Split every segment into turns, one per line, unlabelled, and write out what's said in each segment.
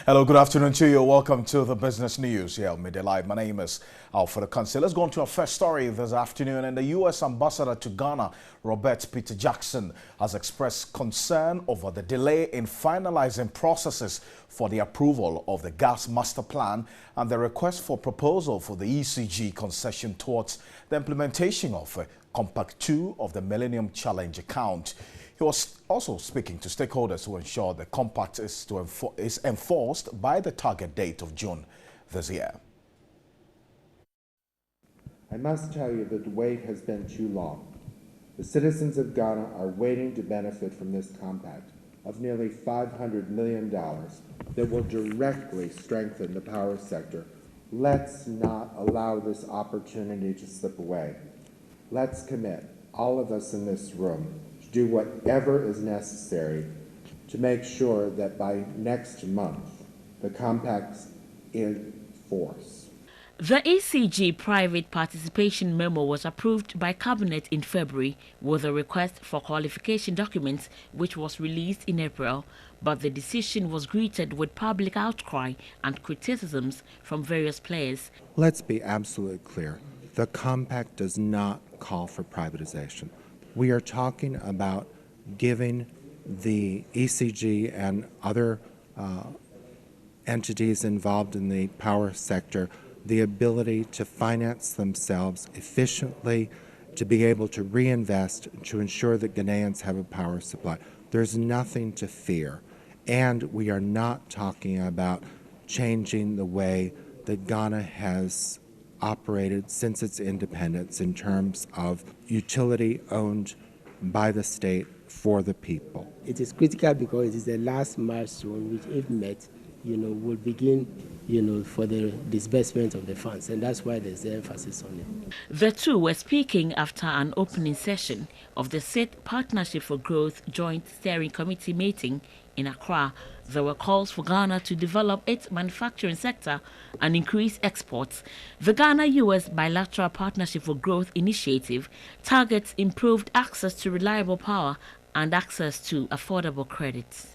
Hello, good afternoon to you. Welcome to the business news here on MiddayLive. My name is Alfred Akansi. Let's go on to our first story this afternoon. And the U.S. ambassador to Ghana, Robert Peter Jackson, has expressed concern over the delay in finalizing processes for the approval of the gas master plan and the request for proposal for the ECG concession towards the implementation of Compact 2 of the Millennium Challenge account. He was also speaking to stakeholders to ensure the compact is enforced by the target date of June this year.
I must tell you that the wait has been too long. The citizens of Ghana are waiting to benefit from this compact of nearly $500 million that will directly strengthen the power sector. Let's not allow this opportunity to slip away. Let's commit, all of us in this room, do whatever is necessary to make sure that by next month the compact's in force.
The ECG private participation memo was approved by Cabinet in February with a request for qualification documents which was released in April, but the decision was greeted with public outcry and criticisms from various players.
Let's be absolutely clear. The compact does not call for privatization. We are talking about giving the ECG and other entities involved in the power sector the ability to finance themselves efficiently, to be able to reinvest, to ensure that Ghanaians have a power supply. There's nothing to fear. And we are not talking about changing the way that Ghana has operated since its independence in terms of utility owned by the state for the people.
It is critical because it is the last milestone which, if met, will begin, for the disbursement of the funds, and that's why there's the emphasis on it.
The two were speaking after an opening session of the SIT Partnership for Growth Joint Steering Committee meeting in Accra. There were calls for Ghana to develop its manufacturing sector and increase exports. The Ghana-US Bilateral Partnership for Growth initiative targets improved access to reliable power and access to affordable credits.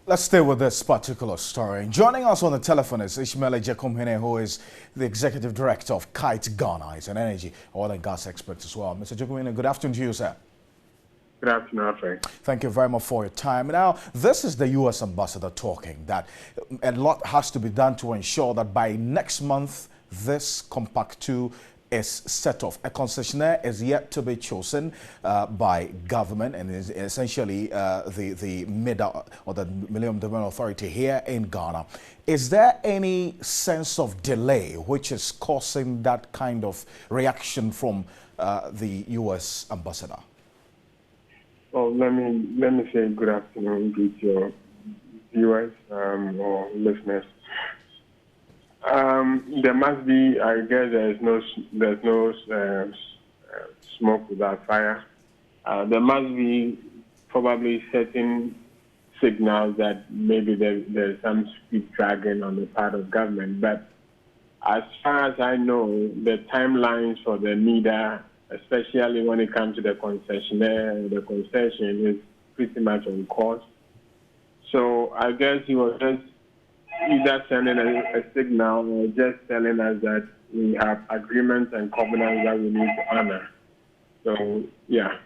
Let's stay with this particular story. Joining us on the telephone is Ishmael Ejekumhene, who is the Executive Director of Kite Ghana. He's an energy, oil and gas expert as well. Mr. Ejekumhene, good afternoon to you, sir.
Good afternoon, Alfred.
Thank you very much for your time. Now, this is the U.S. ambassador talking that a lot has to be done to ensure that by next month, this Compact 2 is set off. A concessionaire is yet to be chosen by government and is essentially the MIDA or the Millennium Development Authority here in Ghana. Is there any sense of delay which is causing that kind of reaction from the U.S. ambassador?
Well, let me say good afternoon to your viewers or listeners. There must be, I guess, there's no smoke without fire. There must be probably certain signals that maybe there's some speed dragging on the part of government. But as far as I know, the timelines for the MIDA, especially when it comes to the concessionaire, the concession is pretty much on course. So I guess he was just either sending a signal or just telling us that we have agreements and covenants that we need to honor. So, yeah.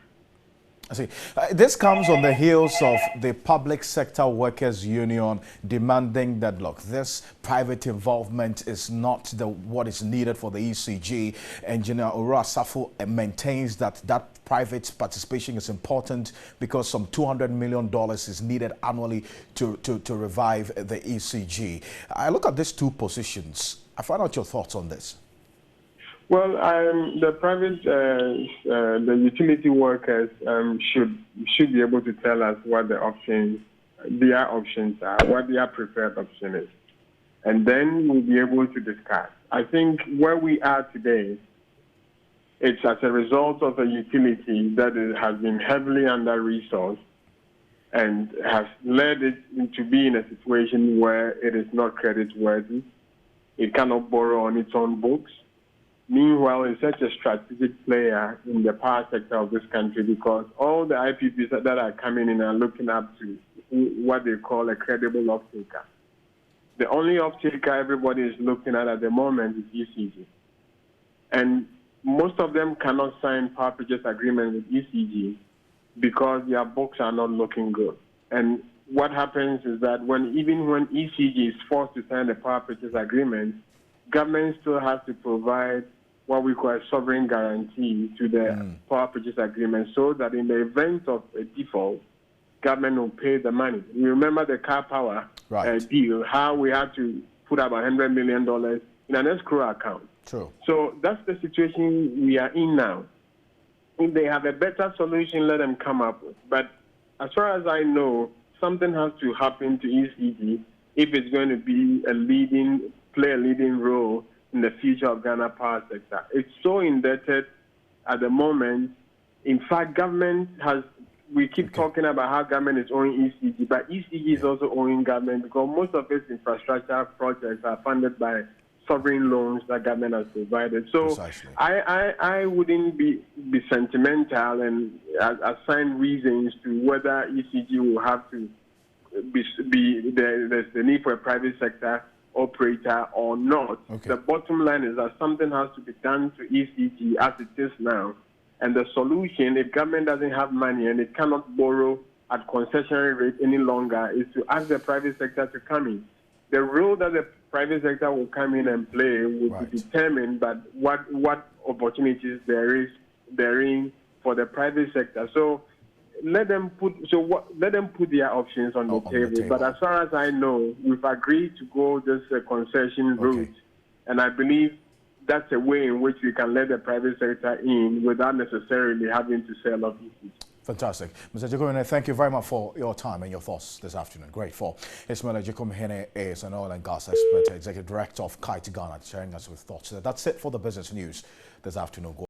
I see. This comes on the heels of the Public Sector Workers Union demanding that, look, this private involvement is not what is needed for the ECG. Engineer Ura Safo maintains that private participation is important because some $200 million is needed annually to revive the ECG. I look at these two positions. I find out your thoughts on this.
Well, the private, the utility workers should be able to tell us what their options are, what their preferred option is, and then we'll be able to discuss. I think where we are today, it's as a result of a utility that has been heavily under-resourced and has led it to be in a situation where it is not credit-worthy. It cannot borrow on its own books. Meanwhile, it's such a strategic player in the power sector of this country because all the IPPs that are coming in are looking up to what they call a credible off-taker. The only off-taker everybody is looking at the moment is ECG. And most of them cannot sign power purchase agreement with ECG because their books are not looking good. And what happens is that even when ECG is forced to sign the power purchase agreement, government still has to provide what we call a sovereign guarantee to the power purchase agreement, so that in the event of a default, government will pay the money. You remember the car power deal, how we had to put about $100 million in an escrow account.
True.
So that's the situation we are in now. If they have a better solution, let them come up with. But as far as I know, something has to happen to ECG if it's going to be play a leading role in the future of Ghana power sector. It's so indebted at the moment. In fact, we keep talking about how government is owing ECG, but ECG is also owing government because most of its infrastructure projects are funded by sovereign loans that government has provided. So I wouldn't be sentimental and assign reasons to whether ECG will have to there's the need for a private sector operator or not. The bottom line is that something has to be done to ECG as it is now. And the solution, if government doesn't have money and it cannot borrow at concessionary rate any longer, is to ask the private sector to come in. The role that the private sector will come in and play will be determined by what opportunities there is therein for the private sector. So let them put their options on the table. But as far as I know, we've agreed to go this concession route, and I believe that's a way in which we can let the private sector in without necessarily having to sell off ECG.
Fantastic. Mr. Jacomhene, thank you very much for your time and your thoughts this afternoon. Grateful. Ismail Jacomhene is an oil and gas expert, Executive Director of Kite Ghana, sharing us with thoughts. That's it for the business news this afternoon.